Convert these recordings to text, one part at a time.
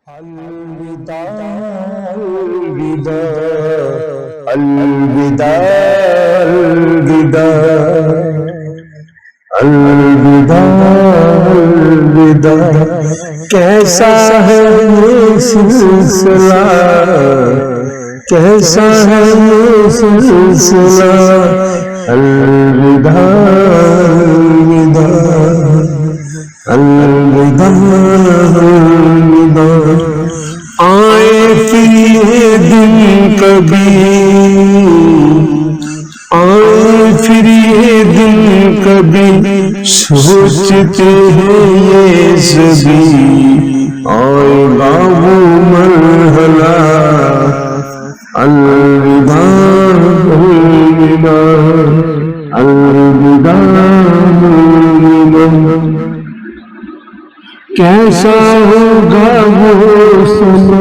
الوداع الوداع الوداع الوداع الوداع الوداع کیسا ہے یہ سلسلہ کیسا ہے یہ سلسلہ الوداع الوداع الوداع آئے پھر یہ دن کبھی آئے پھر یہ دن کبھی سوچتے ہیں یہ سبھی آئے گا وہ مرحلہ الوداع الوداع الوداع الوداع کیسا ہوگا وہ سما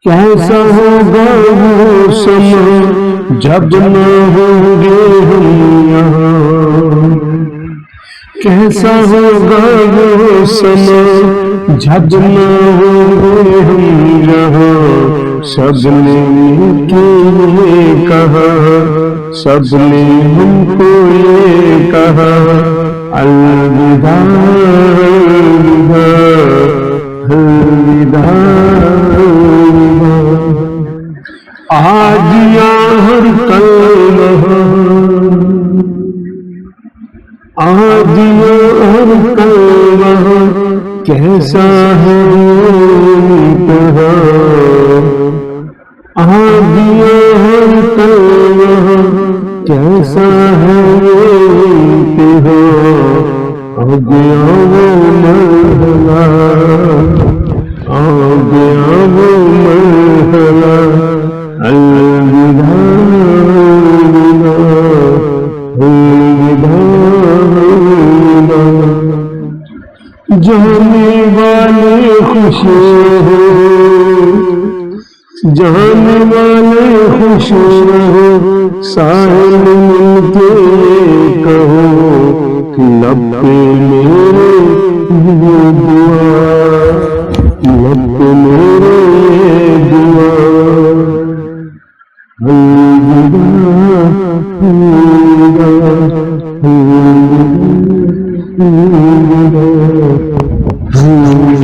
کیسا ہوگا وہ سما جب نہ ہوں گے ہم یہاں کیسا ہوگا وہ سما جب نہ ہوں گے ہم یہاں سب نے یہ کہا سب نے ہم کو یہ کہا الوداع الوداع الوداع آج یا ہر کل وہاں آج یا ہر کل وہاں کیسا ہے انتہا آج یا ہر کل وہاں کیسا ہے انتہا آ گیا وہ مرحلہ آ گیا وہ مرحلہ الوداع الوداع الوداع جانے والے خوش ہو جانے والے خوش ہو سائل مل کے کہو لب پہ میرے یہ دعا لب پہ میرے یہ دعا الوداع الوداع الوداع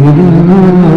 الوداع